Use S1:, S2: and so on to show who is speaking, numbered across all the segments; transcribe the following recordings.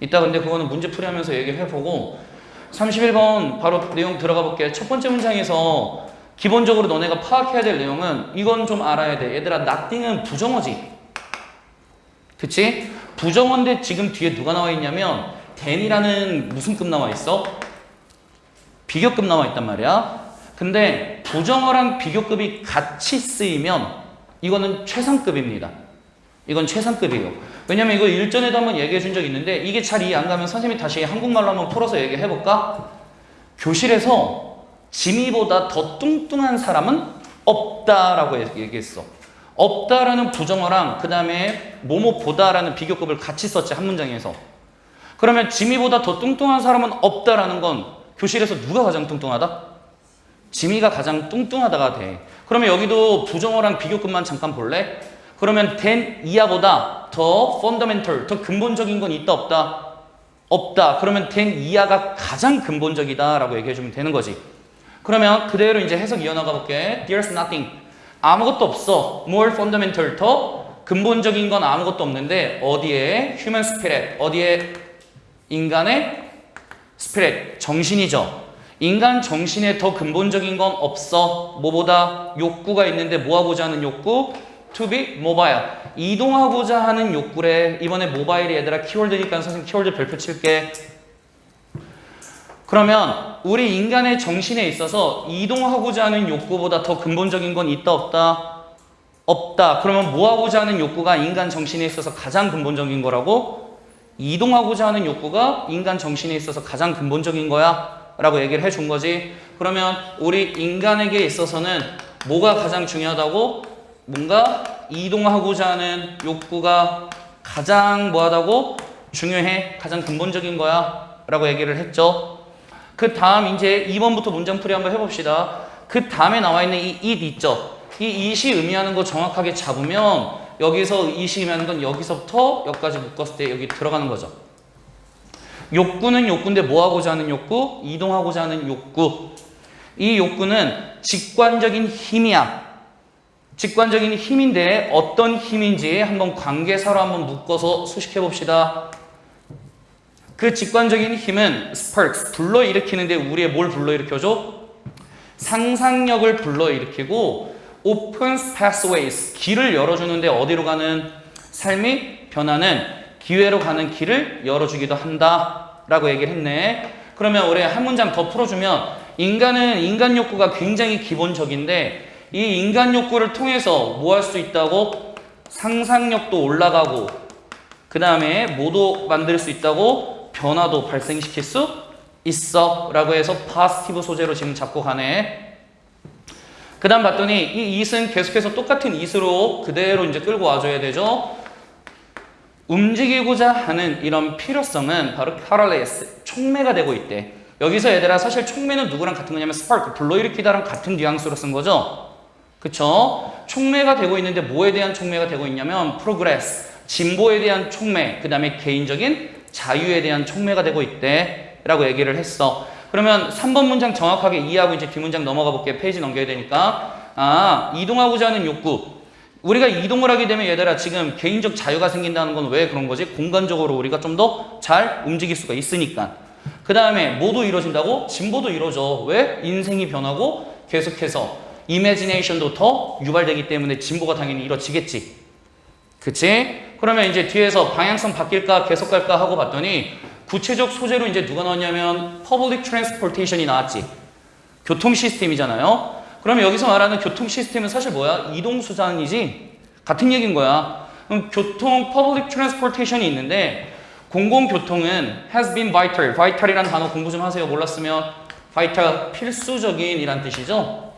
S1: 이따 근데 그거는 문제 풀이하면서 얘기해보고 31번 바로 내용 들어가 볼게. 첫 번째 문장에서 기본적으로 너네가 파악해야 될 내용은 이건 좀 알아야 돼. 얘들아 nothing은 부정어지. 그치? 부정어인데 지금 뒤에 누가 나와 있냐면 than이라는 무슨 급 나와 있어? 비교급 나와 있단 말이야. 근데 부정어랑 비교급이 같이 쓰이면 이거는 최상급입니다. 이건 최상급이에요. 왜냐면 이거 일전에도 한번 얘기해 준 적이 있는데 이게 잘 이해 안 가면 선생님이 다시 한국말로 한번 풀어서 얘기해 볼까? 교실에서 지미보다 더 뚱뚱한 사람은 없다라고 얘기했어. 없다라는 부정어랑 그 다음에 뭐뭐보다라는 비교급을 같이 썼지 한 문장에서. 그러면 지미보다 더 뚱뚱한 사람은 없다라는 건 교실에서 누가 가장 뚱뚱하다? 지미가 가장 뚱뚱하다가 돼. 그러면 여기도 부정어랑 비교급만 잠깐 볼래? 그러면 than 이하보다 더 fundamental, 더 근본적인 건 있다 없다? 없다. 그러면 than 이하가 가장 근본적이다 라고 얘기해주면 되는 거지. 그러면 그대로 이제 해석 이어나가 볼게. There's nothing. 아무것도 없어. More fundamental, 더 근본적인 건 아무것도 없는데 어디에? Human spirit. 어디에? 인간의 spirit. 정신이죠. 인간 정신에 더 근본적인 건 없어. 뭐보다? 욕구가 있는데 뭐하고자 하는 욕구? To be mobile. 이동하고자 하는 욕구래. 이번에 모바일이 얘들아 키워드니까 선생님 키워드 별표 칠게. 그러면 우리 인간의 정신에 있어서 이동하고자 하는 욕구보다 더 근본적인 건 있다 없다? 없다. 그러면 뭐하고자 하는 욕구가 인간 정신에 있어서 가장 근본적인 거라고? 이동하고자 하는 욕구가 인간 정신에 있어서 가장 근본적인 거야 라고 얘기를 해준 거지. 그러면 우리 인간에게 있어서는 뭐가 가장 중요하다고? 뭔가 이동하고자 하는 욕구가 가장 뭐하다고? 중요해. 가장 근본적인 거야 라고 얘기를 했죠. 그 다음 이제 2번부터 문장풀이 한번 해봅시다. 그 다음에 나와 있는 이 it 있죠. 이 it이 의미하는 거 정확하게 잡으면 여기서 it이 의미하는 건 여기서부터 여기까지 묶었을 때 여기 들어가는 거죠. 욕구는 욕구인데 뭐하고자 하는 욕구? 이동하고자 하는 욕구. 이 욕구는 직관적인 힘이야. 직관적인 힘인데 어떤 힘인지 한번 관계사로 한번 묶어서 수식해 봅시다. 그 직관적인 힘은 sparks, 불러일으키는데 우리의 뭘 불러일으켜줘? 상상력을 불러일으키고 opens pathways, 길을 열어주는데 어디로 가는? 삶이 변하는 기회로 가는 길을 열어주기도 한다 라고 얘기를 했네. 그러면 우리 한 문장 더 풀어주면 인간은 인간 욕구가 굉장히 기본적인데 이 인간 욕구를 통해서 뭐 할 수 있다고? 상상력도 올라가고 그 다음에 뭐도 만들 수 있다고? 변화도 발생시킬 수 있어 라고 해서 파스티브 소재로 지금 잡고 가네. 그 다음 봤더니 이 it은 계속해서 똑같은 it으로 그대로 이제 끌고 와줘야 되죠. 움직이고자 하는 이런 필요성은 바로 catalyst, 촉매가 되고 있대. 여기서 얘들아 사실 촉매는 누구랑 같은 거냐면 spark, 불러일으키다랑 같은 뉘앙스로 쓴 거죠. 그쵸? 촉매가 되고 있는데 뭐에 대한 촉매가 되고 있냐면 progress, 진보에 대한 촉매, 그 다음에 개인적인 자유에 대한 촉매가 되고 있대 라고 얘기를 했어. 그러면 3번 문장 정확하게 이해하고 이제 뒷문장 넘어가 볼게. 페이지 넘겨야 되니까. 이동하고자 하는 욕구. 우리가 이동을 하게 되면 얘들아 지금 개인적 자유가 생긴다는 건 왜 그런 거지? 공간적으로 우리가 좀 더 잘 움직일 수가 있으니까. 그 다음에 뭐도 이루어진다고? 진보도 이루어져. 왜? 인생이 변하고 계속해서 imagination도 더 유발되기 때문에 진보가 당연히 이루어지겠지. 그치? 그러면 이제 뒤에서 방향성 바뀔까 계속 갈까 하고 봤더니 구체적 소재로 이제 누가 나왔냐면 public transportation이 나왔지. 교통 시스템이잖아요. 그럼 여기서 말하는 교통 시스템은 사실 뭐야? 이동수단이지? 같은 얘기인 거야. 그럼 교통 public transportation이 있는데 공공교통은 has been vital. vital이라는 단어 공부 좀 하세요. 몰랐으면 vital, 필수적인 이란 뜻이죠.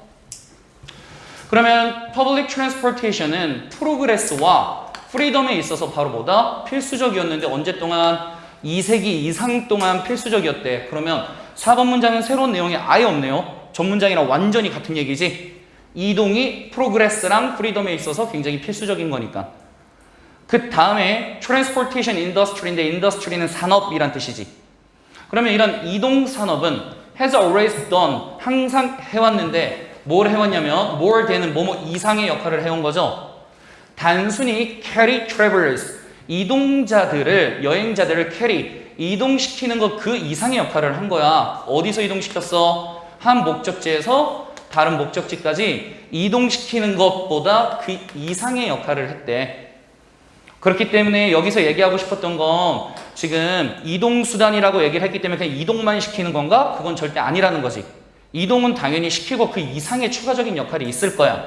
S1: 그러면 public transportation은 프로그레스와 프리덤에 있어서 바로 뭐다? 필수적이었는데 언제 동안? 2세기 이상 동안 필수적이었대. 그러면 4번 문장은 새로운 내용이 아예 없네요. 전 문장이랑 완전히 같은 얘기지. 이동이 프로그레스랑 프리덤에 있어서 굉장히 필수적인 거니까. 그 다음에 transportation industry인데 industry는 산업이란 뜻이지. 그러면 이런 이동 산업은 has always done, 항상 해왔는데 뭘 해왔냐면 more than은 뭐뭐 이상의 역할을 해온 거죠. 단순히 carry travelers, 이동자들을, 여행자들을 carry, 이동시키는 것 그 이상의 역할을 한 거야. 어디서 이동시켰어? 한 목적지에서 다른 목적지까지 이동시키는 것보다 그 이상의 역할을 했대. 그렇기 때문에 여기서 얘기하고 싶었던 건 지금 이동수단이라고 얘기를 했기 때문에 그냥 이동만 시키는 건가? 그건 절대 아니라는 거지. 이동은 당연히 시키고 그 이상의 추가적인 역할이 있을 거야.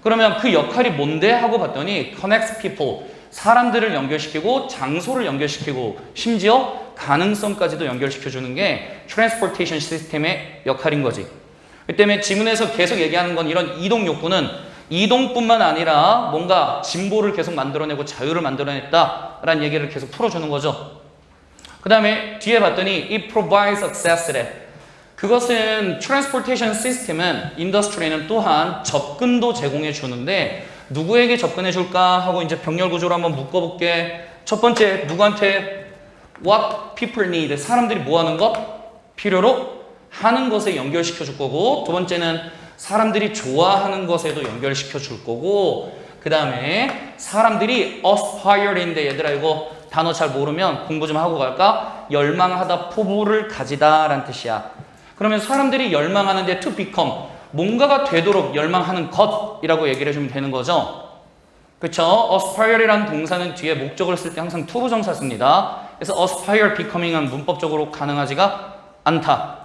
S1: 그러면 그 역할이 뭔데? 하고 봤더니 connects people, 사람들을 연결시키고 장소를 연결시키고 심지어 가능성까지도 연결시켜주는 게 transportation 시스템의 역할인 거지. 그 때문에 지문에서 계속 얘기하는 건 이런 이동 욕구는 이동뿐만 아니라 뭔가 진보를 계속 만들어내고 자유를 만들어냈다라는 얘기를 계속 풀어주는 거죠. 그 다음에 뒤에 봤더니 it provides access래. 그것은 transportation 시스템은 인더스트리는 또한 접근도 제공해 주는데 누구에게 접근해 줄까 하고 이제 병렬 구조로 한번 묶어볼게. 첫 번째 누구한테 what people need, 사람들이 뭐 하는 것? 필요로 하는 것에 연결시켜 줄 거고, 두 번째는 사람들이 좋아하는 것에도 연결시켜 줄 거고, 그 다음에 사람들이 aspire인데 얘들아 이거 단어 잘 모르면 공부 좀 하고 갈까? 열망하다, 포부를 가지다 라는 뜻이야. 그러면 사람들이 열망하는데 to become, 뭔가가 되도록 열망하는 것이라고 얘기를 해주면 되는 거죠. 그쵸? aspire이라는 동사는 뒤에 목적을 쓸 때 항상 to 부정사 씁니다. 그래서 aspire becoming은 문법적으로 가능하지가 않다.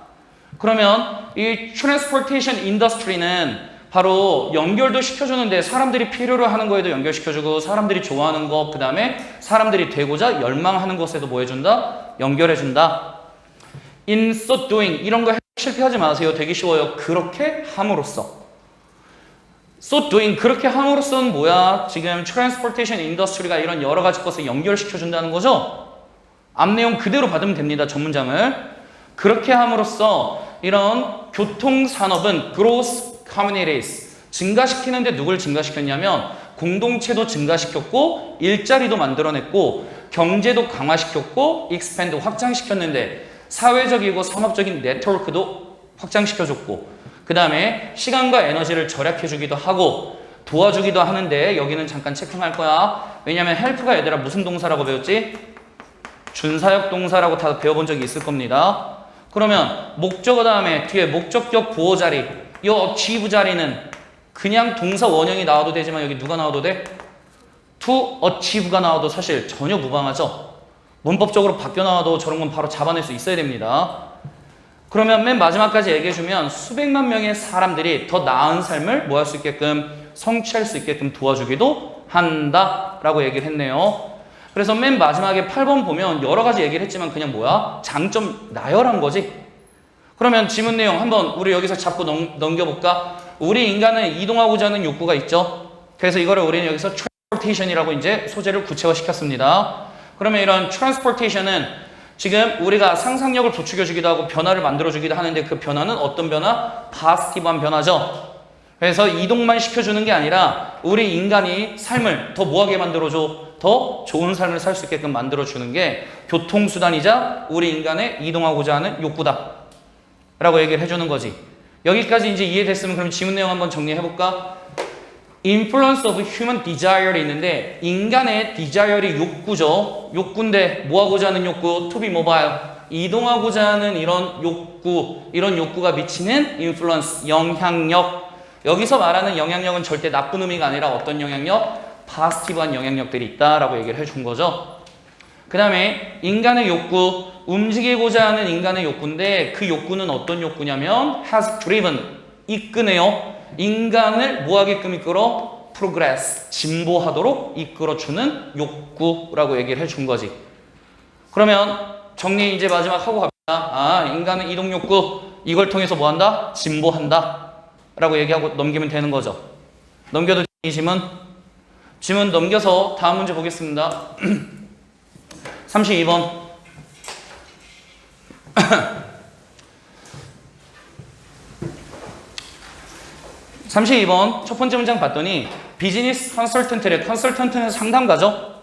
S1: 그러면 이 transportation industry는 바로 연결도 시켜주는데 사람들이 필요로 하는 거에도 연결시켜주고 사람들이 좋아하는 것, 그 다음에 사람들이 되고자 열망하는 것에도 뭐 해준다? 연결해준다. In so doing, 이런 거 실패하지 마세요. 되게 쉬워요. 그렇게 함으로써. So doing, 그렇게 함으로써는 뭐야? 지금 transportation industry가 이런 여러 가지 것을 연결시켜준다는 거죠? 앞 내용 그대로 받으면 됩니다. 전문장을. 그렇게 함으로써 이런 교통산업은 gross communities, 증가시키는데 누굴 증가시켰냐면 공동체도 증가시켰고 일자리도 만들어냈고 경제도 강화시켰고 expand, 확장시켰는데 사회적이고 산업적인 네트워크도 확장시켜줬고 그 다음에 시간과 에너지를 절약해주기도 하고 도와주기도 하는데 여기는 잠깐 체킹할 거야. 왜냐면 help가 얘들아 무슨 동사라고 배웠지? 준사역 동사라고 다 배워본 적이 있을 겁니다. 그러면 목적어 다음에 뒤에 목적격 보호 자리, 이 achieve 자리는 그냥 동사 원형이 나와도 되지만 여기 누가 나와도 돼? to achieve가 나와도 사실 전혀 무방하죠. 문법적으로 바뀌어 나와도 저런 건 바로 잡아낼 수 있어야 됩니다. 그러면 맨 마지막까지 얘기해주면 수백만 명의 사람들이 더 나은 삶을 뭐 할 수 있게끔 성취할 수 있게끔 도와주기도 한다라고 얘기를 했네요. 그래서 맨 마지막에 8번 보면 여러 가지 얘기를 했지만 그냥 뭐야? 장점 나열한 거지. 그러면 지문 내용 한번 우리 여기서 잡고 넘겨볼까? 우리 인간은 이동하고자 하는 욕구가 있죠. 그래서 이거를 우리는 여기서 transportation이라고 이제 소재를 구체화시켰습니다. 그러면 이런 transportation은 지금 우리가 상상력을 부추겨주기도 하고 변화를 만들어주기도 하는데 그 변화는 어떤 변화? positive한 변화죠. 그래서 이동만 시켜주는 게 아니라 우리 인간이 삶을 더 뭐하게 만들어줘? 더 좋은 삶을 살 수 있게끔 만들어주는 게 교통수단이자 우리 인간의 이동하고자 하는 욕구다 라고 얘기를 해주는 거지. 여기까지 이제 이해됐으면 그럼 지문 내용 한번 정리해볼까? Influence of human desire이 있는데 인간의 desire이 욕구죠. 욕구인데 뭐하고자 하는 욕구? To be mobile. 이동하고자 하는 이런 욕구, 이런 욕구가 미치는 influence, 영향력. 여기서 말하는 영향력은 절대 나쁜 의미가 아니라 어떤 영향력? 파스티브한 영향력들이 있다라고 얘기를 해준 거죠. 그 다음에 인간의 욕구, 움직이고자 하는 인간의 욕구인데 그 욕구는 어떤 욕구냐면 has driven, 이끄네요. 인간을 뭐하게끔 이끌어? progress, 진보하도록 이끌어주는 욕구라고 얘기를 해준 거지. 그러면 정리 이제 마지막 하고 갑니다. 아, 인간은 이동 욕구, 이걸 통해서 뭐한다? 진보한다 라고 얘기하고 넘기면 되는 거죠. 넘겨도 이 지문 넘겨서 다음 문제 보겠습니다. 32번. 32번 첫 번째 문장 봤더니 비즈니스 컨설턴트래. 컨설턴트는 상담가죠.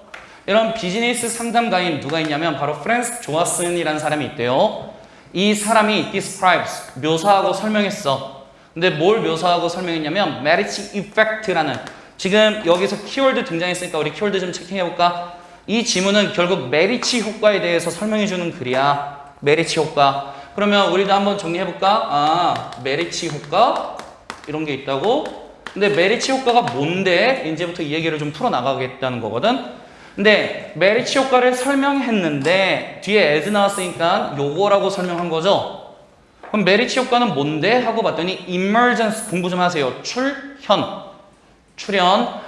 S1: 이런 비즈니스 상담가인 누가 있냐면 바로 프랜스 조아슨이라는 사람이 있대요. 이 사람이 describes, 묘사하고 설명했어. 근데 뭘 묘사하고 설명했냐면 marriage effect라는, 지금 여기서 키워드 등장했으니까 우리 키워드 좀 체킹해볼까? 이 지문은 결국 메리치 효과에 대해서 설명해 주는 글이야. 메리치 효과. 그러면 우리도 한번 정리해 볼까? 메리치 효과 이런 게 있다고. 근데 메리치 효과가 뭔데? 이제부터 이 얘기를 좀 풀어 나가겠다는 거거든. 근데 메리치 효과를 설명했는데 뒤에 as 나왔으니까 요거라고 설명한 거죠. 그럼 메리치 효과는 뭔데? 하고 봤더니 emergence 공부 좀 하세요. 출현.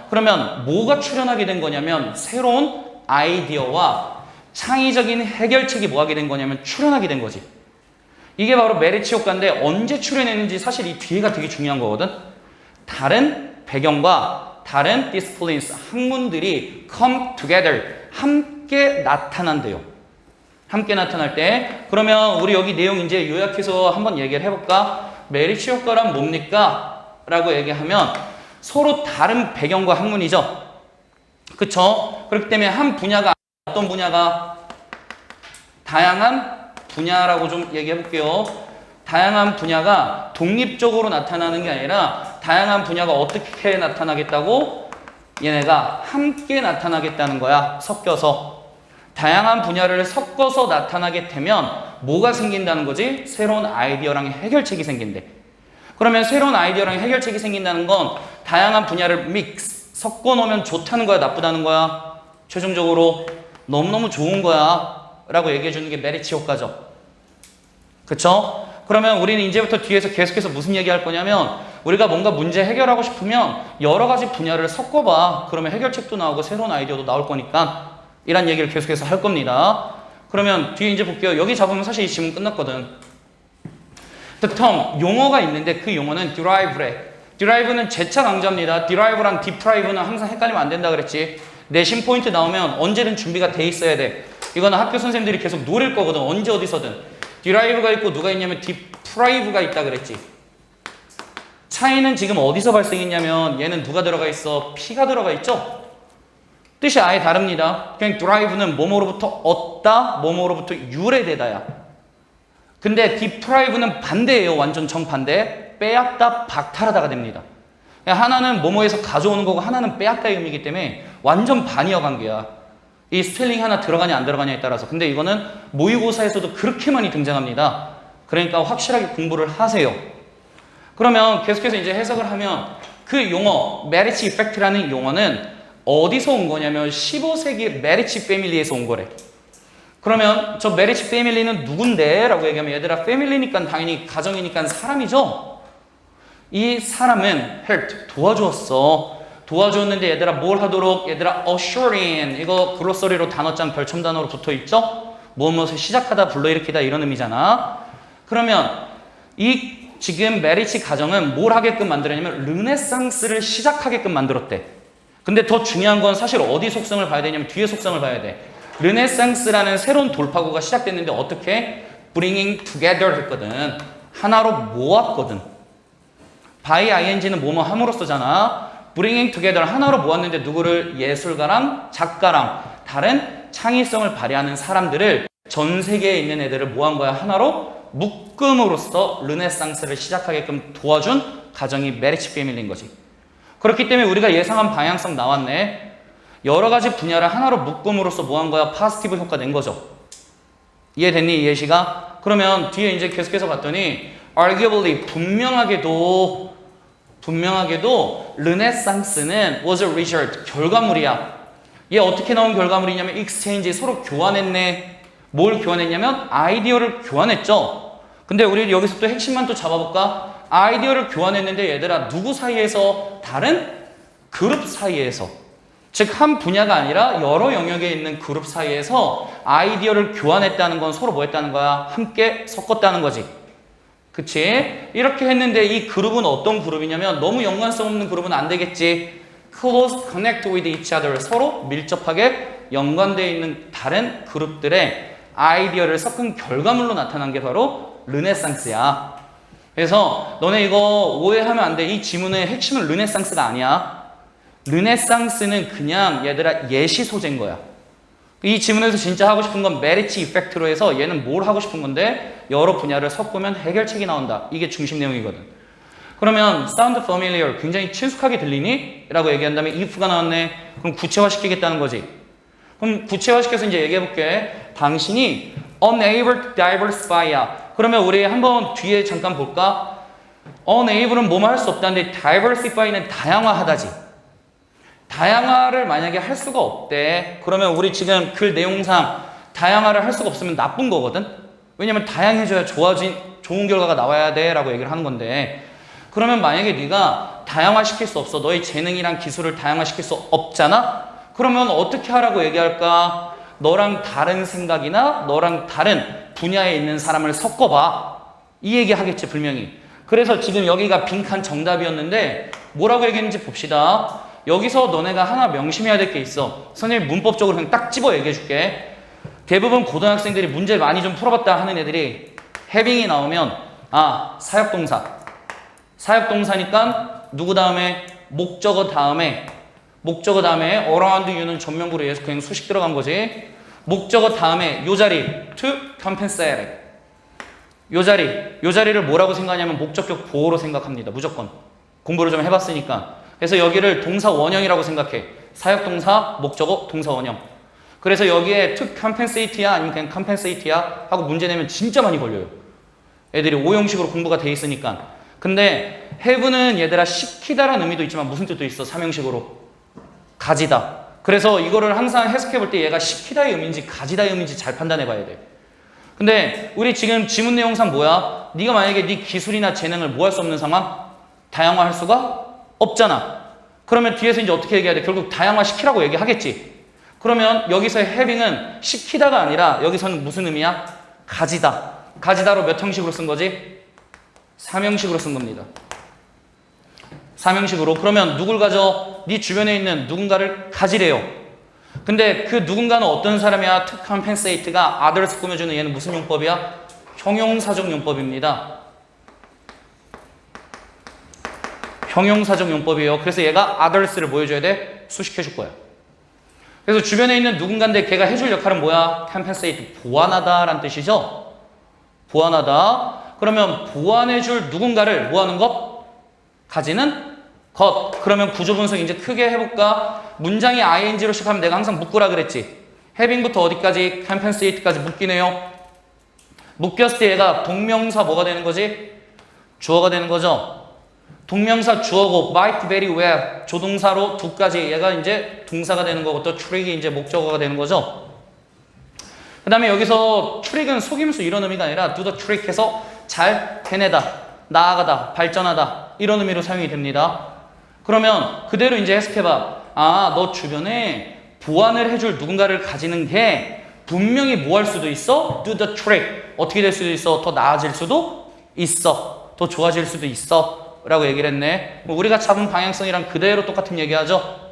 S1: 그러면 뭐가 출현하게 된 거냐면 새로운 아이디어와 창의적인 해결책이 뭐 하게 된 거냐면 출현하게 된 거지. 이게 바로 메리치 효과인데 언제 출현했는지 사실 이 뒤에가 되게 중요한 거거든. 다른 배경과 다른 disciplines, 학문들이 come together, 함께 나타난대요. 함께 나타날 때 그러면 우리 여기 내용 이제 요약해서 한번 얘기를 해볼까? 메리치 효과란 뭡니까? 라고 얘기하면 서로 다른 배경과 학문이죠. 그쵸? 그렇기 때문에 한 분야가 어떤 분야가 다양한 분야라고 좀 얘기해 볼게요. 다양한 분야가 독립적으로 나타나는 게 아니라 다양한 분야가 어떻게 나타나겠다고? 얘네가 함께 나타나겠다는 거야. 섞여서. 다양한 분야를 섞어서 나타나게 되면 뭐가 생긴다는 거지? 새로운 아이디어랑 해결책이 생긴대. 그러면 새로운 아이디어랑 해결책이 생긴다는 건 다양한 분야를 섞어 놓으면 좋다는 거야, 나쁘다는 거야? 최종적으로 너무너무 좋은 거야 라고 얘기해 주는 게 메리치 효과죠. 그쵸? 그러면 우리는 이제부터 뒤에서 계속해서 무슨 얘기할 거냐면 우리가 뭔가 문제 해결하고 싶으면 여러 가지 분야를 섞어봐. 그러면 해결책도 나오고 새로운 아이디어도 나올 거니까 이란 얘기를 계속해서 할 겁니다. 그러면 뒤에 이제 볼게요. 여기 잡으면 사실 이 지문 끝났거든. The term, 용어가 있는데 그 용어는 derive래. derive는 재차 강조합니다. derive랑 deprive는 항상 헷갈리면 안 된다 그랬지. 내신 포인트 나오면 언제든 준비가 돼 있어야 돼. 이거는 학교 선생님들이 계속 노릴 거거든. 언제 어디서든. derive가 있고 누가 있냐면 deprive가 있다 그랬지. 차이는 지금 어디서 발생했냐면 얘는 누가 들어가 있어? P가 들어가 있죠? 뜻이 아예 다릅니다. 그냥 derive는 뭐뭐로부터 얻다, 뭐뭐로부터 유래되다야. 근데 deprive는 반대예요. 완전 정반대. 빼앗다, 박탈하다가 됩니다. 하나는 뭐뭐에서 가져오는 거고 하나는 빼앗다의 의미이기 때문에 완전 반이어 관계야. 이 스펠링이 하나 들어가냐 안 들어가냐에 따라서. 근데 이거는 모의고사에서도 그렇게 많이 등장합니다. 그러니까 확실하게 공부를 하세요. 그러면 계속해서 이제 해석을 하면 그 용어 메리치 이펙트라는 용어는 어디서 온 거냐면 15세기 메리치 패밀리에서 온 거래. 그러면 저 메리치 패밀리는 누군데? 라고 얘기하면 얘들아 패밀리니까 당연히 가정이니까 사람이죠. 이 사람은 helped 도와주었어. 도와줬는데 얘들아 뭘 하도록? 얘들아 assuring 이거 글로서리로 단어장 별첨 단어로 붙어있죠? 무엇을 시작하다 불러일으키다 이런 의미잖아. 그러면 이 지금 메리치 가정은 뭘 하게끔 만들었냐면 르네상스를 시작하게끔 만들었대. 근데 더 중요한 건 사실 어디 속성을 봐야 되냐면 뒤에 속성을 봐야 돼. 르네상스라는 새로운 돌파구가 시작됐는데 어떻게? bringing together 했거든. 하나로 모았거든. by ing는 뭐뭐 함으로써잖아. bringing together 하나로 모았는데 누구를? 예술가랑 작가랑 다른 창의성을 발휘하는 사람들을 전 세계에 있는 애들을 모은 거야. 하나로 묶음으로써 르네상스를 시작하게끔 도와준 가정이 메리치 패밀리인 거지. 그렇기 때문에 우리가 예상한 방향성 나왔네. 여러 가지 분야를 하나로 묶음으로써 뭐 한 거야? 파지티브 효과 낸 거죠. 이해됐니? 이 예시가? 그러면 뒤에 이제 계속해서 봤더니 arguably 분명하게도 르네상스는 was a result 결과물이야. 얘 어떻게 나온 결과물이냐면 exchange 서로 교환했네. 뭘 교환했냐면 아이디어를 교환했죠. 근데 우리 여기서 또 핵심만 또 잡아볼까? 아이디어를 교환했는데 얘들아 누구 사이에서? 다른 그룹 사이에서. 즉 한 분야가 아니라 여러 영역에 있는 그룹 사이에서 아이디어를 교환했다는 건 서로 뭐 했다는 거야? 함께 섞었다는 거지. 그치? 이렇게 했는데 이 그룹은 어떤 그룹이냐면 너무 연관성 없는 그룹은 안 되겠지. Close connect with each other 서로 밀접하게 연관되어 있는 다른 그룹들의 아이디어를 섞은 결과물로 나타난 게 바로 르네상스야. 그래서 너네 이거 오해하면 안 돼. 이 지문의 핵심은 르네상스가 아니야. 르네상스는 그냥 얘들아 예시 소재인 거야. 이 지문에서 진짜 하고 싶은 건 메리치 이펙트로 해서 얘는 뭘 하고 싶은 건데 여러 분야를 섞으면 해결책이 나온다. 이게 중심 내용이거든. 그러면 sound familiar 굉장히 친숙하게 들리니? 라고 얘기한 다음에 if가 나왔네. 그럼 구체화시키겠다는 거지. 그럼 구체화시켜서 이제 얘기해볼게. 당신이 unable to diversify야. 그러면 우리 한번 뒤에 잠깐 볼까? unable은 뭐뭐 할 수 없다는데 diversify는 다양화하다지. 다양화를 만약에 할 수가 없대. 그러면 우리 지금 글 내용상 다양화를 할 수가 없으면 나쁜 거거든. 왜냐면 다양해져야 좋은 결과가 나와야 돼 라고 얘기를 하는 건데, 그러면 만약에 네가 다양화시킬 수 없어. 너의 재능이랑 기술을 다양화시킬 수 없잖아? 그러면 어떻게 하라고 얘기할까? 너랑 다른 생각이나 너랑 다른 분야에 있는 사람을 섞어봐. 이 얘기 하겠지 분명히. 그래서 지금 여기가 빈칸 정답이었는데 뭐라고 얘기했는지 봅시다. 여기서 너네가 하나 명심해야 될 게 있어. 선생님 문법적으로 그냥 딱 집어 얘기해 줄게. 대부분 고등학생들이 문제 많이 좀 풀어봤다 하는 애들이 having이 나오면 사역동사. 사역동사니까 누구 다음에? 목적어 다음에 around you는 전명구로 해서 그냥 수식 들어간 거지. 목적어 다음에 요 자리 to compensate. 요 자리를 뭐라고 생각하냐면 목적격 보호로 생각합니다. 무조건. 공부를 좀 해봤으니까. 그래서 여기를 동사 원형이라고 생각해. 사역동사, 목적어, 동사 원형. 그래서 여기에 to compensate야 아니면 그냥 compensate야 하고 문제 내면 진짜 많이 걸려요. 애들이 오형식으로 공부가 돼 있으니까. 근데 have는 얘들아 시키다라는 의미도 있지만 무슨 뜻도 있어? 삼형식으로. 가지다. 그래서 이거를 항상 해석해 볼 때 얘가 시키다의 의미인지 가지다의 의미인지 잘 판단해 봐야 돼. 근데 우리 지금 지문 내용상 뭐야? 네가 만약에 네 기술이나 재능을 뭐 할 수 없는 상황? 다양화할 수가 없잖아. 그러면 뒤에서 이제 어떻게 얘기해야 돼? 결국 다양화시키라고 얘기하겠지. 그러면 여기서의 having은 시키다가 아니라 여기서는 무슨 의미야? 가지다. 가지다로 몇 형식으로 쓴 거지? 3형식으로 쓴 겁니다. 3형식으로. 그러면 누굴 가져? 네 주변에 있는 누군가를 가지래요. 근데 그 누군가는 어떤 사람이야? to compensate가 others 꾸며주는 얘는 무슨 용법이야? 형용사적 용법입니다. 형용사적 용법이에요. 그래서 얘가 others를 뭐 해줘야 돼? 수식해줄 거야. 그래서 주변에 있는 누군가인데 걔가 해줄 역할은 뭐야? compensate, 보완하다 라는 뜻이죠. 보완하다. 그러면 보완해줄 누군가를 뭐 하는 것? 가지는 것. 그러면 구조 분석 이제 크게 해볼까? 문장이 ing로 시작하면 내가 항상 묶으라 그랬지. having부터 어디까지? compensate까지 묶이네요. 묶였을 때 얘가 동명사 뭐가 되는 거지? 주어가 되는 거죠. 동명사 주어고 might very well 조동사로 do까지 얘가 이제 동사가 되는 거고 또 trig이 이제 목적어가 되는 거죠. 그 다음에 여기서 trig은 속임수 이런 의미가 아니라 do the trick 해서 잘 해내다, 나아가다, 발전하다 이런 의미로 사용이 됩니다. 그러면 그대로 이제 해석해봐. 너 주변에 보완을 해줄 누군가를 가지는 게 분명히 뭐 할 수도 있어? do the trick. 어떻게 될 수도 있어? 더 나아질 수도 있어. 더 좋아질 수도 있어. 라고 얘기를 했네. 우리가 잡은 방향성이랑 그대로 똑같은 얘기하죠?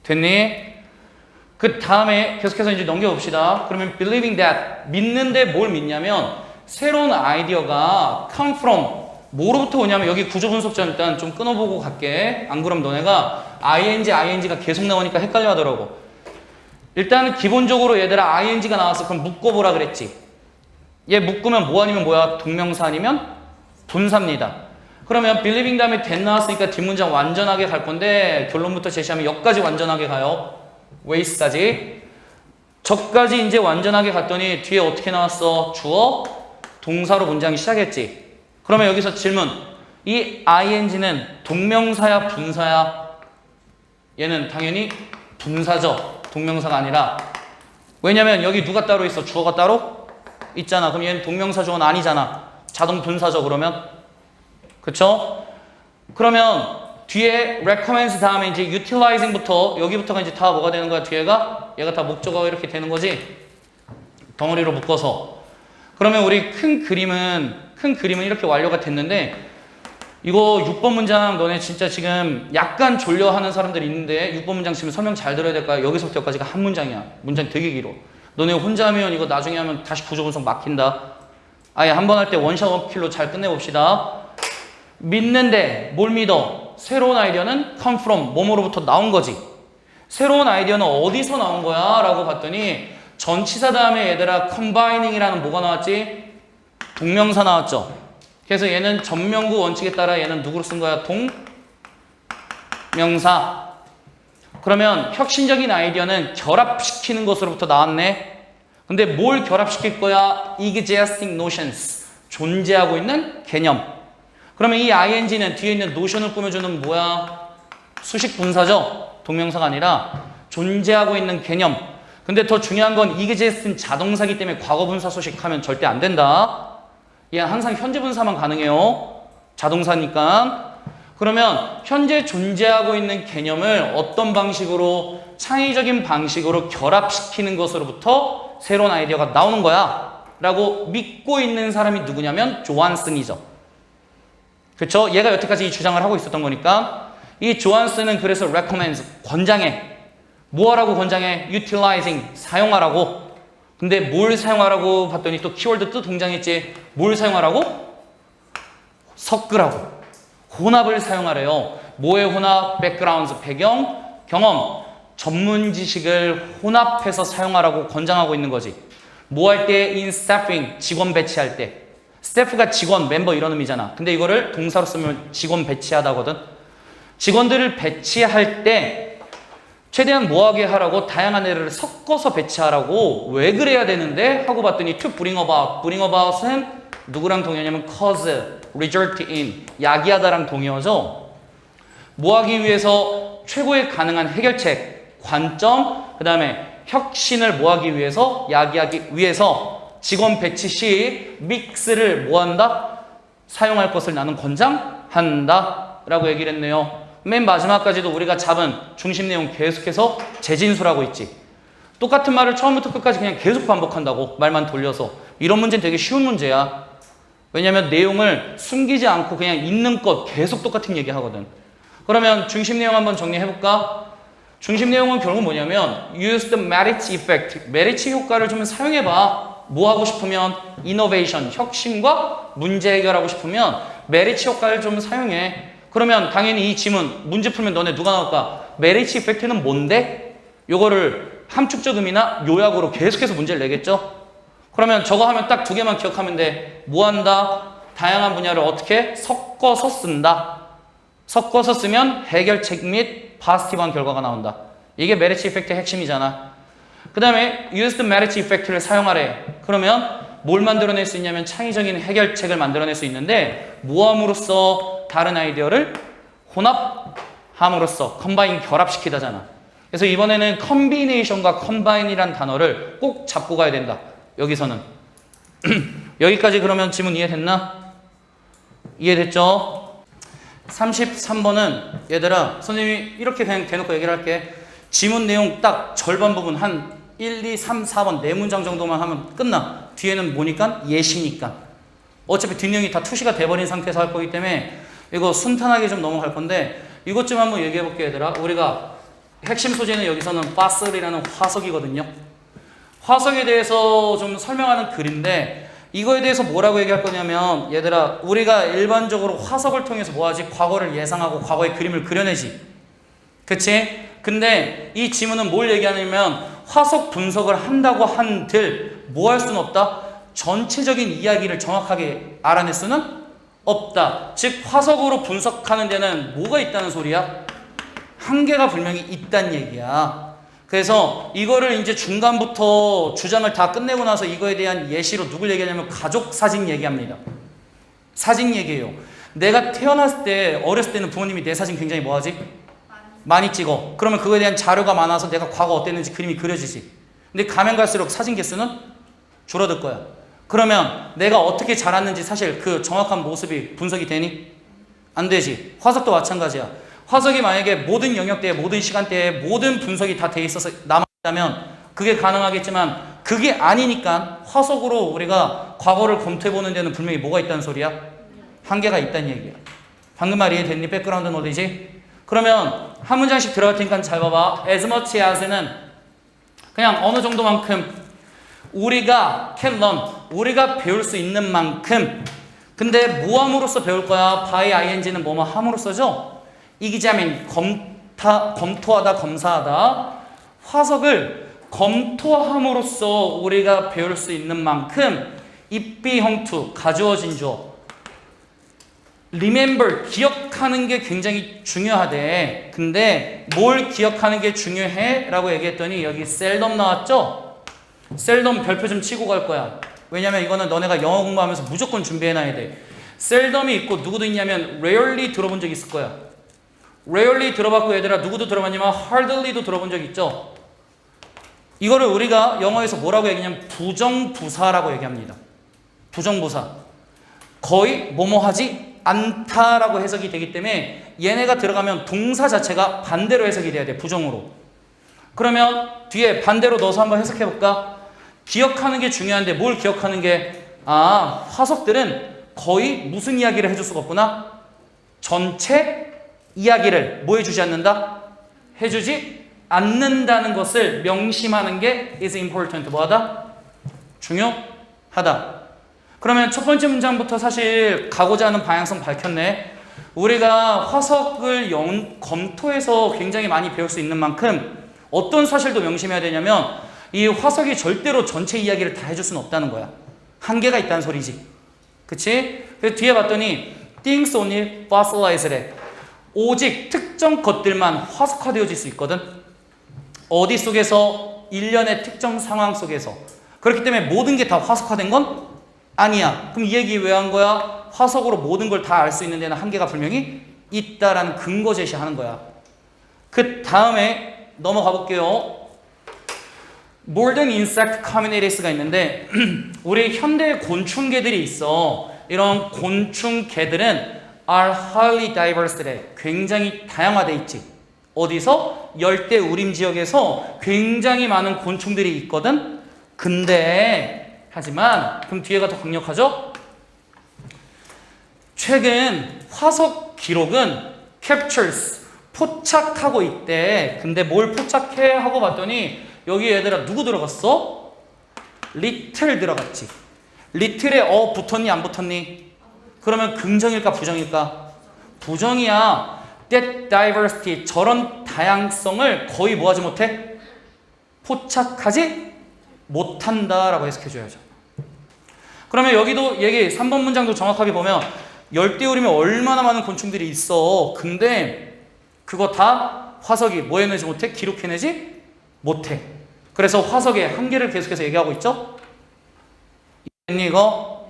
S1: 됐니? 그 다음에 계속해서 이제 넘겨봅시다. 그러면 believing that. 믿는데 뭘 믿냐면 새로운 아이디어가 come from. 뭐로부터 오냐면 여기 구조 분석전 일단 좀 끊어보고 갈게. 안 그럼 너네가 ing가 계속 나오니까 헷갈려 하더라고. 일단 기본적으로 얘들아 ing가 나왔어. 그럼 묶어보라 그랬지. 얘 묶으면 뭐 아니면 뭐야? 동명사 아니면 분사입니다. 그러면 believing 다음에 that 나왔으니까 뒷문장 완전하게 갈 건데 결론부터 제시하면 여기까지 완전하게 가요. waste까지. 저까지 이제 완전하게 갔더니 뒤에 어떻게 나왔어? 주어, 동사로 문장이 시작했지. 그러면 여기서 질문. 이 ing는 동명사야 분사야? 얘는 당연히 분사죠. 동명사가 아니라. 왜냐면 여기 누가 따로 있어? 주어가 따로 있잖아. 그럼 얘는 동명사 주어는 아니잖아. 자동 분사죠 그러면. 그쵸? 그러면 뒤에 recommends 다음에 이제 utilizing부터 여기부터가 이제 다 뭐가 되는 거야? 뒤에가 얘가 다 목적어가 이렇게 되는 거지. 덩어리로 묶어서. 그러면 우리 큰 그림은 이렇게 완료가 됐는데 이거 6번 문장 너네 진짜 지금 약간 졸려하는 사람들이 있는데 6번 문장 지금 설명 잘 들어야 될까? 여기서부터 여기까지가 한 문장이야. 문장 되게 길어. 너네 혼자 하면 이거 나중에 하면 다시 구조 분석 막힌다. 아예 한 번 할 때 원샷 원킬로 잘 끝내봅시다. 믿는데 뭘 믿어? 새로운 아이디어는 come from 뭐뭐로부터 나온 거지. 새로운 아이디어는 어디서 나온 거야? 라고 봤더니 전치사 다음에 얘들아 combining이라는 뭐가 나왔지? 동명사 나왔죠. 그래서 얘는 전명구 원칙에 따라 얘는 누구로 쓴 거야? 동명사. 그러면 혁신적인 아이디어는 결합시키는 것으로부터 나왔네. 근데 뭘 결합시킬 거야? existing notions. 존재하고 있는 개념. 그러면 이 ing는 뒤에 있는 notion을 꾸며주는 뭐야? 수식 분사죠. 동명사가 아니라 존재하고 있는 개념. 근데 더 중요한 건 exist는 자동사기 때문에 과거 분사 수식하면 절대 안 된다. 얘 항상 현재 분사만 가능해요. 자동사니까. 그러면 현재 존재하고 있는 개념을 어떤 방식으로 창의적인 방식으로 결합시키는 것으로부터 새로운 아이디어가 나오는 거야 라고 믿고 있는 사람이 누구냐면 조한슨이죠. 그렇죠? 얘가 여태까지 이 주장을 하고 있었던 거니까 이 조한슨은 그래서 recommends, 권장해. 뭐 하라고 권장해? utilizing, 사용하라고. 근데 뭘 사용하라고 봤더니 또 키워드 또 등장했지. 뭘 사용하라고? 섞으라고. 혼합을 사용하래요. 뭐의 혼합? backgrounds, 배경, 경험, 전문 지식을 혼합해서 사용하라고 권장하고 있는 거지. 뭐 할 때? in staffing, 직원 배치할 때. staff가 직원, 멤버 이런 의미잖아. 근데 이거를 동사로 쓰면 직원 배치하다거든. 직원들을 배치할 때 최대한 뭐하게 하라고? 다양한 애를 섞어서 배치하라고. 왜 그래야 되는데? 하고 봤더니 to bring about. bring about은 누구랑 동의하냐면 cause, result in, 야기하다랑 동의어죠. 뭐하기 위해서? 최고의 가능한 해결책, 관점, 그 다음에 혁신을 뭐하기 위해서? 야기하기 위해서 직원 배치 시 믹스를 뭐한다? 사용할 것을 나는 권장한다 라고 얘기를 했네요. 맨 마지막까지도 우리가 잡은 중심 내용 계속해서 재진술하고 있지. 똑같은 말을 처음부터 끝까지 그냥 계속 반복한다고, 말만 돌려서. 이런 문제는 되게 쉬운 문제야. 왜냐면 내용을 숨기지 않고 그냥 있는 것 계속 똑같은 얘기 하거든. 그러면 중심 내용 한번 정리해볼까? 중심 내용은 결국 뭐냐면 use the merit effect, 메리츠 효과를 좀 사용해봐. 뭐 하고 싶으면 innovation, 혁신과 문제 해결하고 싶으면 메리츠 효과를 좀 사용해. 그러면 당연히 이 지문 문제 풀면 너네 누가 나올까? 메리츠 이펙트는 뭔데? 요거를 함축적 의미나 요약으로 계속해서 문제를 내겠죠? 그러면 저거 하면 딱 두 개만 기억하면 돼. 뭐 한다? 다양한 분야를 어떻게? 섞어서 쓴다. 섞어서 쓰면 해결책 및 파지티브한 결과가 나온다. 이게 메리츠 이펙트의 핵심이잖아. 그 다음에 use the merit effect를 사용하래. 그러면 뭘 만들어낼 수 있냐면 창의적인 해결책을 만들어낼 수 있는데 모함으로써 다른 아이디어를 혼합함으로써 컴바인, 결합시키다잖아. 그래서 이번에는 컴비네이션과 컴바인이란 단어를 꼭 잡고 가야 된다. 여기서는 여기까지 그러면 지문 이해됐나? 이해됐죠? 33번은 얘들아, 선생님이 이렇게 그냥 대놓고 얘기를 할게. 지문 내용 딱 절반 부분 한 1, 2, 3, 4번 4문장 정도만 하면 끝나. 뒤에는 뭐니까? 예시니까. 어차피 뒷내용이 다 투시가 돼버린 상태에서 할 거기 때문에 이거 순탄하게 좀 넘어갈 건데 이것 좀 한번 얘기해 볼게요, 얘들아. 우리가 핵심 소재는 여기서는 파슬이라는 화석이거든요. 화석에 대해서 좀 설명하는 글인데 이거에 대해서 뭐라고 얘기할 거냐면 얘들아, 우리가 일반적으로 화석을 통해서 뭐하지? 과거를 예상하고 과거의 그림을 그려내지. 그치? 근데 이 지문은 뭘 얘기하냐면 화석 분석을 한다고 한들 뭐 할 수는 없다? 전체적인 이야기를 정확하게 알아낼 수는 없다. 즉 화석으로 분석하는 데는 뭐가 있다는 소리야? 한계가 분명히 있다는 얘기야. 그래서 이거를 이제 중간부터 주장을 다 끝내고 나서 이거에 대한 예시로 누굴 얘기하냐면 가족 사진 얘기합니다. 사진 얘기예요. 내가 태어났을 때, 어렸을 때는 부모님이 내 사진 굉장히 뭐하지? 많이 찍어. 그러면 그거에 대한 자료가 많아서 내가 과거 어땠는지 그림이 그려지지. 근데 가면 갈수록 사진 개수는 줄어들 거야. 그러면 내가 어떻게 자랐는지 사실 그 정확한 모습이 분석이 되니? 안 되지. 화석도 마찬가지야. 화석이 만약에 모든 영역대에, 모든 시간대에 모든 분석이 다 돼 있어서 남아있다면 그게 가능하겠지만 그게 아니니까 화석으로 우리가 과거를 검토해보는 데는 분명히 뭐가 있다는 소리야? 한계가 있다는 얘기야. 방금 말 이해됐니? 백그라운드 노리지? 그러면 한 문장씩 들어갈 테니까 잘 봐봐. as much as는 그냥 어느 정도만큼 우리가 can learn, 우리가 배울 수 있는 만큼. 근데 뭐함으로써 배울 거야? by ing는 뭐뭐 함으로써죠? examine, 검토하다, 검사하다. 화석을 검토함으로써 우리가 배울 수 있는 만큼 it be 형투, 가주어진 주어. remember, 기억하는 게 굉장히 중요하대. 근데 뭘 기억하는 게 중요해? 라고 얘기했더니 여기 seldom 나왔죠? seldom 별표 좀 치고 갈 거야. 왜냐면 이거는 너네가 영어 공부하면서 무조건 준비해놔야 돼. seldom이 있고 누구도 있냐면 rarely 들어본 적 있을 거야. rarely 들어봤고 얘들아 누구도 들어봤냐면 hardly도 들어본 적 있죠? 이거를 우리가 영어에서 뭐라고 얘기하냐면 부정부사라고 얘기합니다. 부정부사. 거의 뭐뭐 하지 않다라고 해석이 되기 때문에 얘네가 들어가면 동사 자체가 반대로 해석이 돼야 돼. 부정으로. 그러면 뒤에 반대로 넣어서 한번 해석해 볼까? 기억하는 게 중요한데 뭘 기억하는 게 화석들은 거의 무슨 이야기를 해줄 수가 없구나? 전체 이야기를 뭐 해주지 않는다? 해주지 않는다는 것을 명심하는 게 is important. 뭐하다? 중요하다. 그러면 첫 번째 문장부터 사실 가고자 하는 방향성 밝혔네. 우리가 화석을 검토해서 굉장히 많이 배울 수 있는 만큼 어떤 사실도 명심해야 되냐면 이 화석이 절대로 전체 이야기를 다 해줄 수는 없다는 거야. 한계가 있다는 소리지. 그치? 그래서 뒤에 봤더니 things only fossilize래. 오직 특정 것들만 화석화되어질 수 있거든. 어디 속에서? 일련의 특정 상황 속에서. 그렇기 때문에 모든 게 다 화석화된 건 아니야. 그럼 이 얘기 왜 한 거야? 화석으로 모든 걸 다 알 수 있는 데는 한계가 분명히 있다라는 근거 제시하는 거야. 그 다음에 넘어가 볼게요. More than insect communities가 있는데 우리 현대 곤충개들이 있어. 이런 곤충개들은 are highly diverse래. 굉장히 다양화돼 있지. 어디서? 열대 우림 지역에서 굉장히 많은 곤충들이 있거든. 근데 하지만 그럼 뒤에가 더 강력하죠? 최근 화석 기록은 captures 포착하고 있대. 근데 뭘 포착해 하고 봤더니 여기 얘들아 누구 들어갔어? little 들어갔지. little에 붙었니 안 붙었니? 그러면 긍정일까 부정일까? 부정이야. That diversity, 저런 다양성을 거의 뭐하지 못해? 포착하지 못한다라고 해석해줘야죠. 그러면 여기도 얘기 3번 문장도 정확하게 보면 열대우림에 얼마나 많은 곤충들이 있어. 근데 그거 다 화석이 뭐 해내지 못해? 기록해내지 못해. 그래서 화석의 한계를 계속해서 얘기하고 있죠. 이거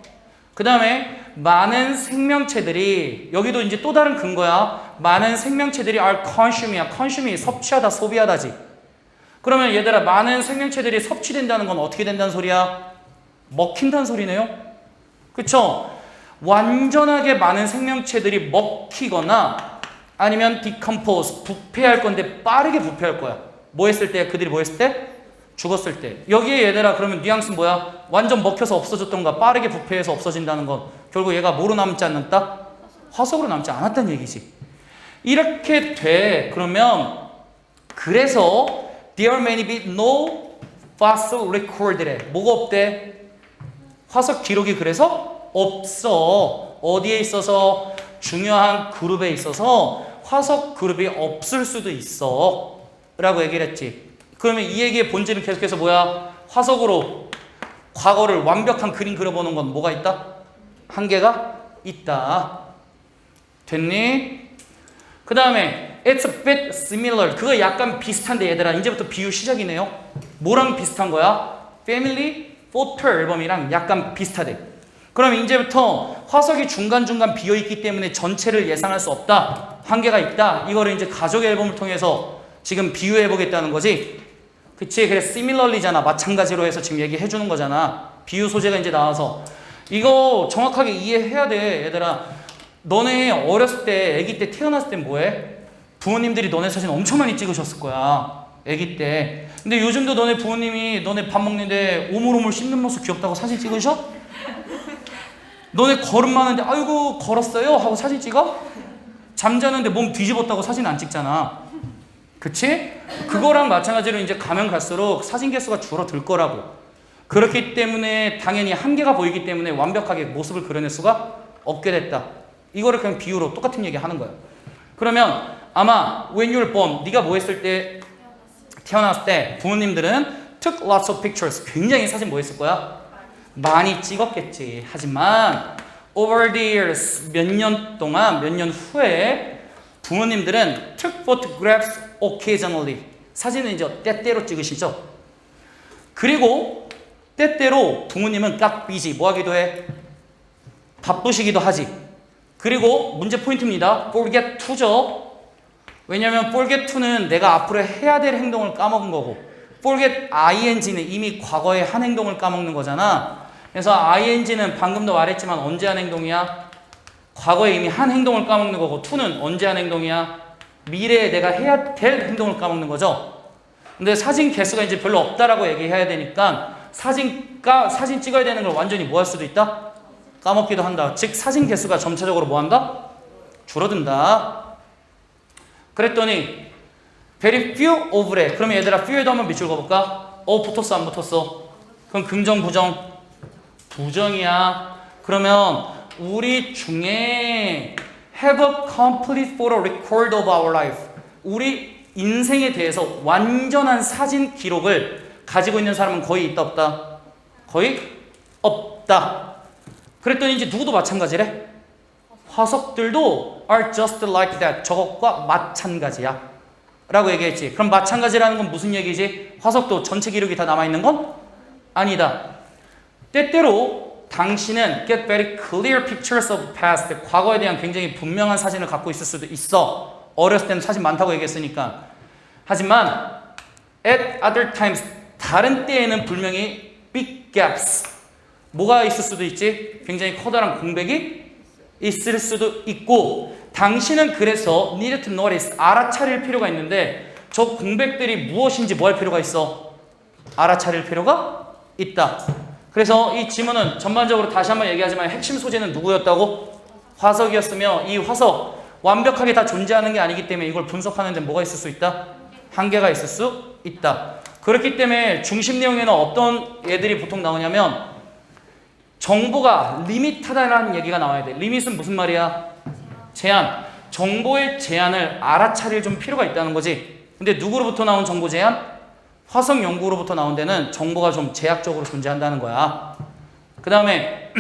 S1: 그 다음에 많은 생명체들이 여기도 이제 또 다른 근거야. 많은 생명체들이 are consum이야. consum이 섭취하다, 소비하다지. 그러면 얘들아 많은 생명체들이 섭취된다는 건 어떻게 된다는 소리야? 먹힌다는 소리네요. 그쵸? 완전하게 많은 생명체들이 먹히거나 아니면 decompose, 부패할 건데 빠르게 부패할 거야. 뭐 했을 때? 그들이 뭐 했을 때? 죽었을 때. 여기에 얘들아 그러면 뉘앙스는 뭐야? 완전 먹혀서 없어졌던가 빠르게 부패해서 없어진다는 건 결국 얘가 뭐로 남지 않았다? 화석으로 남지 않았다는 얘기지. 이렇게 돼. 그러면 그래서 there may be no fossil record래. 뭐가 없대? 화석 기록이 그래서 없어. 어디에 있어서? 중요한 그룹에 있어서 화석 그룹이 없을 수도 있어 라고 얘기를 했지. 그러면 이 얘기의 본질은 계속해서 뭐야? 화석으로 과거를 완벽한 그림 그려보는 건 뭐가 있다? 한계가 있다. 됐니? 그 다음에 It's a bit similar. 그거 약간 비슷한데 얘들아 이제부터 비유 시작이네요. 뭐랑 비슷한 거야? Family Photo 앨범이랑 약간 비슷하대. 그럼 이제부터 화석이 중간중간 비어있기 때문에 전체를 예상할 수 없다. 한계가 있다. 이거를 이제 가족 앨범을 통해서 지금 비유해보겠다는 거지. 그치? 그래 similarly잖아. 마찬가지로 해서 지금 얘기해 주는 거잖아. 비유 소재가 이제 나와서 이거 정확하게 이해해야 돼. 얘들아 너네 어렸을 때 아기 때 태어났을 땐 뭐해? 부모님들이 너네 사진 엄청 많이 찍으셨을 거야. 아기 때. 근데 요즘도 너네 부모님이 너네 밥 먹는데 오물오물 씹는 모습 귀엽다고 사진 찍으셔? 너네 걸음많은데 아이고 걸었어요? 하고 사진 찍어? 잠자는데 몸 뒤집었다고 사진 안 찍잖아. 그치? 그거랑 마찬가지로 이제 가면 갈수록 사진 개수가 줄어들 거라고. 그렇기 때문에 당연히 한계가 보이기 때문에 완벽하게 모습을 그려낼 수가 없게 됐다. 이거를 그냥 비유로 똑같은 얘기 하는 거야. 그러면 아마 when you were born, 네가 뭐 했을 때? 태어났을 때 부모님들은 took lots of pictures. 굉장히 사진 뭐 했을 거야? 많이 찍었겠지. 하지만 over the years 몇 년 동안 몇 년 후에 부모님들은 took photographs occasionally 사진을 이제 때때로 찍으시죠. 그리고 때때로 부모님은 got busy 뭐 하기도 해? 바쁘시기도 하지. 그리고 문제 포인트입니다. forget to죠. 왜냐면 forget to는 내가 앞으로 해야 될 행동을 까먹은 거고 forget ing는 이미 과거에 한 행동을 까먹는 거잖아. 그래서 ing는 방금도 말했지만 언제 한 행동이야? 과거에 이미 한 행동을 까먹는 거고 to는 언제 한 행동이야? 미래에 내가 해야 될 행동을 까먹는 거죠. 근데 사진 개수가 이제 별로 없다라고 얘기해야 되니까 사진 찍어야 되는 걸 완전히 뭐 할 수도 있다? 까먹기도 한다. 즉 사진 개수가 점차적으로 뭐 한다? 줄어든다. 그랬더니 very few of래. 그러면 얘들아 few에도 한번 밑줄 그어볼까? 붙었어 안 붙었어? 그럼 긍정 부정? 부정이야. 그러면 우리 중에 have a complete photo record of our life. 우리 인생에 대해서 완전한 사진 기록을 가지고 있는 사람은 거의 있다 없다? 거의 없다. 그랬더니 이제 누구도 마찬가지래. 화석들도 are just like that. 저것과 마찬가지야. 라고 얘기했지. 그럼 마찬가지라는 건 무슨 얘기지? 화석도 전체 기록이 다 남아있는 건 아니다. 때때로 당신은 get very clear pictures of past. 과거에 대한 굉장히 분명한 사진을 갖고 있을 수도 있어. 어렸을 때는 사진 많다고 얘기했으니까. 하지만 at other times 다른 때에는 분명히 big gaps. 뭐가 있을 수도 있지? 굉장히 커다란 공백이 있을 수도 있고 당신은 그래서 need to notice 알아차릴 필요가 있는데 저 공백들이 무엇인지 뭐 할 필요가 있어? 알아차릴 필요가 있다. 그래서 이 지문은 전반적으로 다시 한번 얘기하지만 핵심 소재는 누구였다고? 화석이었으며 이 화석 완벽하게 다 존재하는 게 아니기 때문에 이걸 분석하는 데 뭐가 있을 수 있다? 한계가 있을 수 있다. 그렇기 때문에 중심 내용에는 어떤 애들이 보통 나오냐면 정보가 리밋하다라는 얘기가 나와야 돼. 리밋은 무슨 말이야? 제한. 정보의 제한을 알아차릴 좀 필요가 있다는 거지. 근데 누구로부터 나온 정보 제한? 화석 연구로부터 나온 데는 정보가 좀 제약적으로 존재한다는 거야. 그 다음에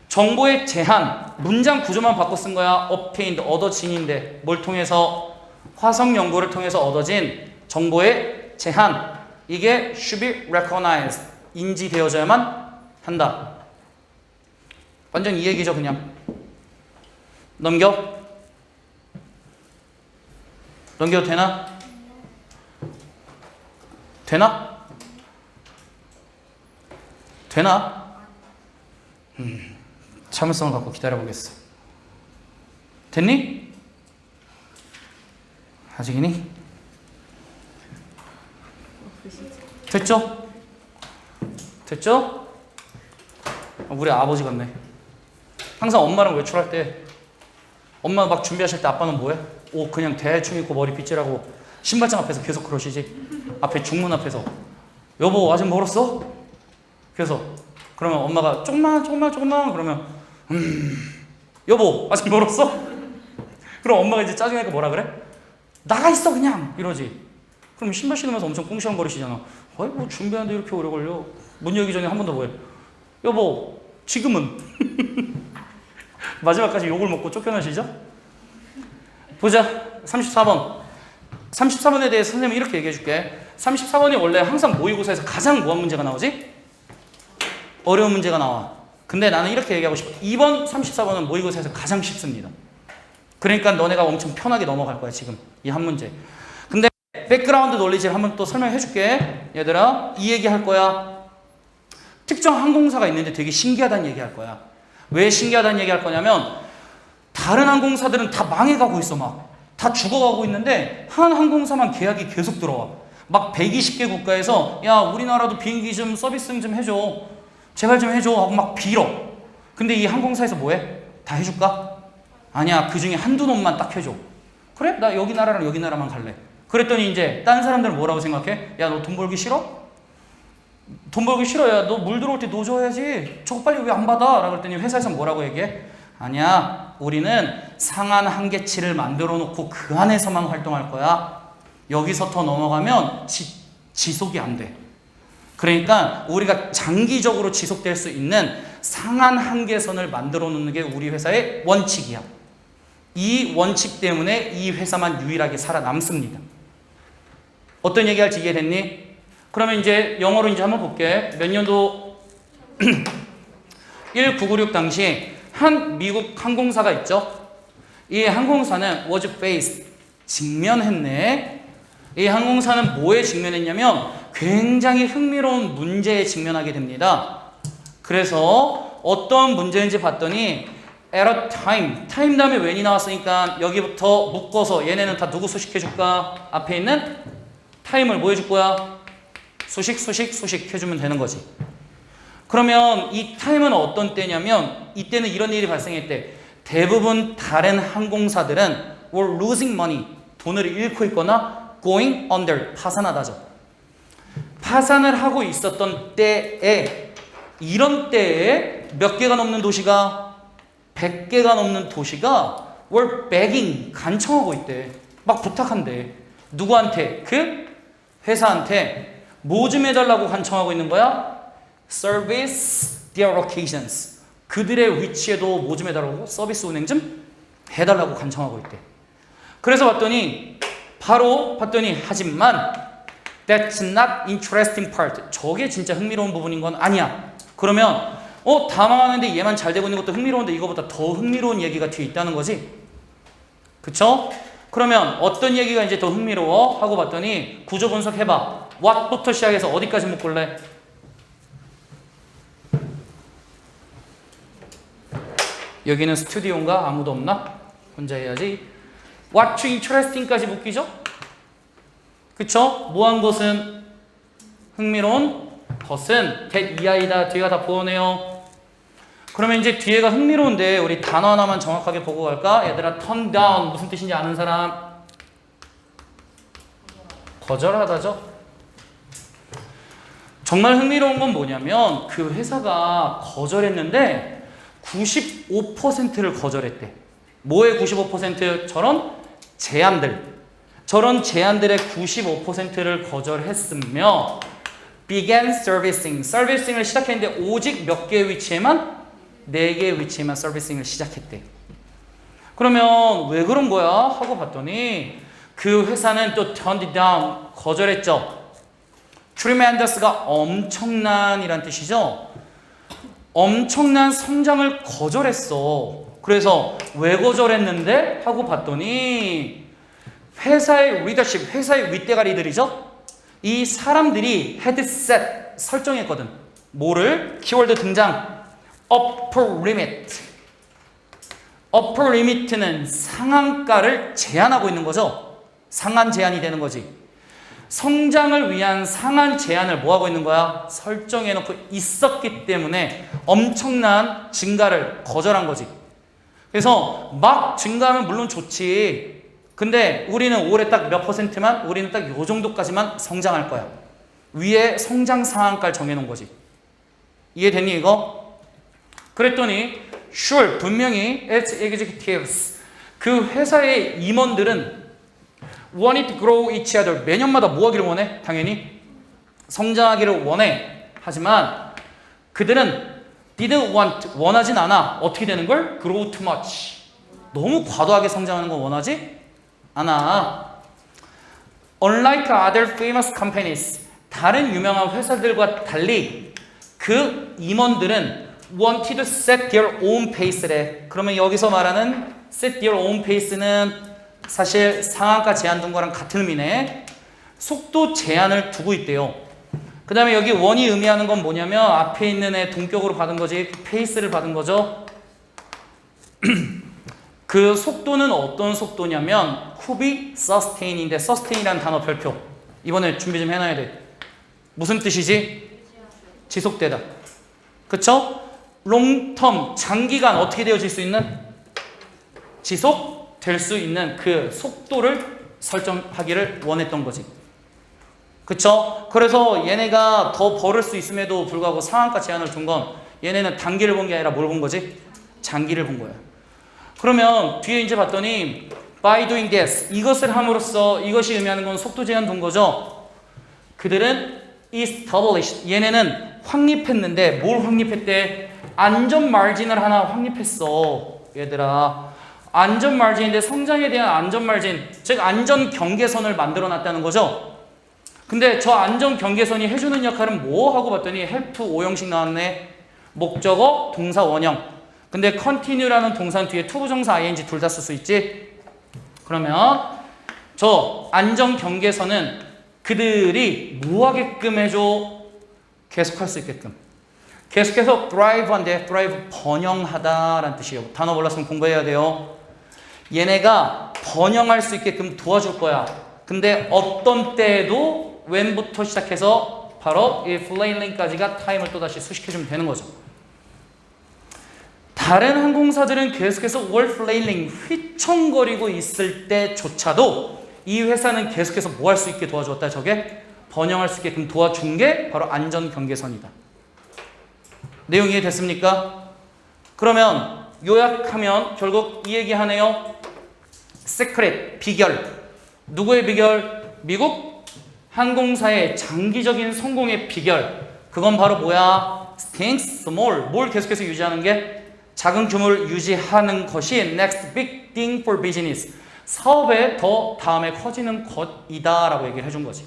S1: 정보의 제한. 문장 구조만 바꿔 쓴 거야. obtained, 얻어진인데 뭘 통해서? 화석 연구를 통해서 얻어진 정보의 제한. 이게 should be recognized. 인지되어져야만 한다. 완전 이 얘기죠 그냥. 넘겨? 넘겨도 되나? 되나? 되나? 참을성을 갖고 기다려보겠어. 됐니? 아직이니? 됐죠? 됐죠? 우리 아버지 같네. 항상 엄마랑 외출할 때 엄마 막 준비하실 때 아빠는 뭐해? 옷 그냥 대충 입고 머리 빗질하고 신발장 앞에서 계속 그러시지. 앞에 중문 앞에서 여보 아직 멀었어? 그래서 그러면 엄마가 조금만 그러면 여보 아직 멀었어? 그럼 엄마가 이제 짜증내니까 뭐라 그래? 나가 있어 그냥 이러지. 그럼 신발 신으면서 엄청 꽁시렁거리시잖아. 아이 뭐 준비하는데 이렇게 오래 걸려. 문 열기 전에 한 번 더 뭐해? 여보 지금은 마지막까지 욕을 먹고 쫓겨나시죠? 보자. 34번. 34번에 대해서 선생님이 이렇게 얘기해 줄게. 34번이 원래 항상 모의고사에서 가장 뭐한 문제가 나오지? 어려운 문제가 나와. 근데 나는 이렇게 얘기하고 싶어. 2번, 34번은 모의고사에서 가장 쉽습니다. 그러니까 너네가 엄청 편하게 넘어갈 거야 지금 이 한 문제. 근데 백그라운드 논리지를 한번 또 설명해 줄게. 얘들아 이 얘기 할 거야. 특정 항공사가 있는데 되게 신기하다는 얘기 할 거야. 왜 신기하다는 얘기 할 거냐면 다른 항공사들은 다 망해가고 있어. 막 다 죽어가고 있는데 한 항공사만 계약이 계속 들어와. 막 120개 국가에서 야 우리나라도 비행기 좀 서비스 좀 해줘. 제발 좀 해줘 하고 막 빌어. 근데 이 항공사에서 뭐해? 다 해줄까? 아니야. 그 중에 한두 놈만 딱 해줘. 그래? 나 여기 나라랑 여기 나라만 갈래. 그랬더니 이제 다른 사람들은 뭐라고 생각해? 야 너 돈 벌기 싫어? 돈 벌기 싫어야 너 물 들어올 때 넣어줘야지. 저거 빨리 왜 안 받아? 라고 했더니 회사에서 뭐라고 얘기해? 아니야. 우리는 상한 한계치를 만들어 놓고 그 안에서만 활동할 거야. 여기서 더 넘어가면 지속이 안 돼. 그러니까 우리가 장기적으로 지속될 수 있는 상한 한계선을 만들어 놓는 게 우리 회사의 원칙이야. 이 원칙 때문에 이 회사만 유일하게 살아남습니다. 어떤 얘기할지 이해됐니? 그러면 이제 영어로 이제 한번 볼게. 몇 년도 1996 당시 한 미국 항공사가 있죠. 이 항공사는 was faced, 직면했네. 이 항공사는 뭐에 직면했냐면 굉장히 흥미로운 문제에 직면하게 됩니다. 그래서 어떤 문제인지 봤더니 at a time 다음에 when이 나왔으니까 여기부터 묶어서 얘네는 다 누구 소식해줄까? 앞에 있는 time을 뭐 해줄 거야? 소식 해주면 되는 거지. 그러면 이 time은 어떤 때냐면 이때는 이런 일이 발생했대. 대부분 다른 항공사들은 were losing money, 돈을 잃고 있거나 going under, 파산하다죠. 파산을 하고 있었던 때에, 이런 때에 몇 개가 넘는 도시가, 100개가 넘는 도시가 were begging, 간청하고 있대. 막 부탁한대. 누구한테? 그 회사한테 뭐 좀 해달라고 간청하고 있는 거야? Service their occasions. 그들의 위치에도 뭐 좀 해달라고? 서비스 운행 좀 해달라고 간청하고 있대. 그래서 봤더니 하지만 That's not interesting part. 저게 진짜 흥미로운 부분인 건 아니야. 그러면 다 망하는데 얘만 잘 되고 있는 것도 흥미로운데 이거보다 더 흥미로운 얘기가 뒤에 있다는 거지. 그쵸? 그러면 어떤 얘기가 이제 더 흥미로워? 하고 봤더니 구조 분석해봐. what부터 시작해서 어디까지 묶을래? 여기는 스튜디오인가? 아무도 없나? 혼자 해야지. What's interesting까지 묶이죠? 그쵸? 뭐한 것은 흥미로운 것은 get 이하이다. 뒤가 다 보어네요. 그러면 이제 뒤에가 흥미로운데 우리 단어 하나만 정확하게 보고 갈까? 얘들아 turn down 무슨 뜻인지 아는 사람? 거절하다죠. 정말 흥미로운 건 뭐냐면 그 회사가 거절했는데 95%를 거절했대. 뭐의 95%? 저런 제안들의 95%를 거절했으며 began servicing을 시작했는데 오직 몇 개의 위치에만? 4개의 위치에만 서비싱을 시작했대. 그러면 왜 그런 거야? 하고 봤더니 그 회사는 또 turned down, 거절했죠. tremendous가 엄청난 이란 뜻이죠. 엄청난 성장을 거절했어. 그래서 왜 거절했는데? 하고 봤더니 회사의 리더십, 회사의 윗대가리들이죠. 이 사람들이 had set, 설정했거든. 뭐를? 키워드 등장. upper limit. upper limit는 상한가를 제한하고 있는 거죠. 상한 제한이 되는 거지. 성장을 위한 상한 제한을 뭐 하고 있는 거야? 설정해놓고 있었기 때문에 엄청난 증가를 거절한 거지. 그래서 막 증가하면 물론 좋지. 근데 우리는 올해 딱 몇 %만, 우리는 딱 요 정도까지만 성장할 거야. 위에 성장 상한가를 정해놓은 거지. 이해됐니 이거? 그랬더니 sure, 분명히 its executives, 그 회사의 임원들은 wanted to grow each other, 매년마다 뭐 하기를 원해? 당연히 성장하기를 원해. 하지만 그들은 didn't want, 원하진 않아. 어떻게 되는 걸? grow too much, 너무 과도하게 성장하는 걸 원하지 않아. Unlike other famous companies, 다른 유명한 회사들과 달리 그 임원들은 wanted to set their own pace래. 그러면 여기서 말하는 set their own pace는 사실 상한가 제한 둔 거랑 같은 의미네. 속도 제한을 두고 있대요. 그 다음에 여기 원이 의미하는 건 뭐냐면 앞에 있는 애 동격으로 받은 거지, 페이스를 받은 거죠. 그 속도는 어떤 속도냐면 could be sustain인데 sustain이라는 단어 별표 이번에 준비 좀 해놔야 돼. 무슨 뜻이지? 지속되다. 그쵸? long term, 장기간 어떻게 되어질 수 있는? 지속될 수 있는 그 속도를 설정하기를 원했던 거지. 그쵸? 그래서 얘네가 더 벌을 수 있음에도 불구하고 상한가 제한을 둔 건 얘네는 단기를 본 게 아니라 뭘 본 거지? 장기를 본 거야. 그러면 뒤에 이제 봤더니 by doing this, 이것을 함으로써 이것이 의미하는 건 속도 제한 둔 거죠. 그들은 established, 얘네는 확립했는데 뭘 확립했대? 안전 마진을 하나 확립했어. 얘들아. 안전 마진인데 성장에 대한 안전 마진, 즉 안전 경계선을 만들어 놨다는 거죠. 근데 저 안전 경계선이 해주는 역할은 뭐 하고 봤더니 help 5형식 나왔네. 목적어, 동사 원형. 근데 continue라는 동사 뒤에 to 부정사 ing 둘 다 쓸 수 있지. 그러면 저 안전 경계선은 그들이 뭐 하게끔 해줘? 계속할 수 있게끔. 계속해서 thrive 한데 thrive 번영하다라는 뜻이에요. 단어 몰랐으면 공부해야 돼요. 얘네가 번영할 수 있게끔 도와줄 거야. 근데 어떤 때에도 when부터 시작해서 바로 이 flailing까지가 타임을 또다시 수식해주면 되는 거죠. 다른 항공사들은 계속해서 were flailing, 휘청거리고 있을 때조차도 이 회사는 계속해서 뭐 할 수 있게 도와주었다. 저게 번영할 수 있게끔 도와준 게 바로 안전 경계선이다. 내용 이해됐습니까? 그러면 요약하면 결국 이 얘기 하네요. secret, 비결. 누구의 비결? 미국 항공사의 장기적인 성공의 비결. 그건 바로 뭐야? Staying small. 뭘 계속해서 유지하는 게? 작은 규모를 유지하는 것이 next big thing for business. 사업에 더 다음에 커지는 것이다 라고 얘기를 해준 거지.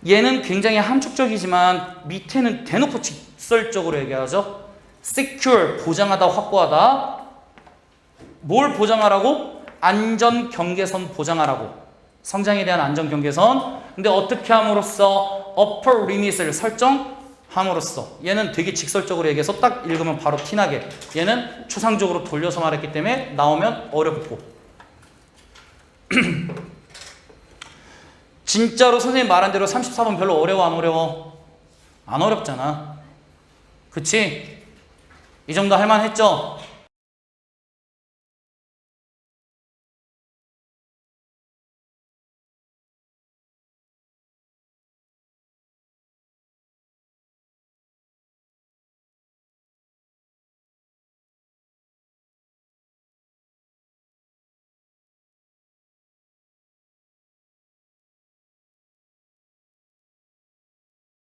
S1: 얘는 굉장히 함축적이지만 밑에는 대놓고 직설적으로 얘기하죠. secure, 보장하다, 확보하다. 뭘 보장하라고? 안전 경계선 보장하라고. 성장에 대한 안전 경계선. 근데 어떻게 함으로써? upper limit을 설정함으로써. 얘는 되게 직설적으로 얘기해서 딱 읽으면 바로 티나게. 얘는 추상적으로 돌려서 말했기 때문에 나오면 어렵고. 진짜로 선생님 말한 대로 34번 별로 어려워 안 어려워? 안 어렵잖아. 그치? 이 정도 할만했죠?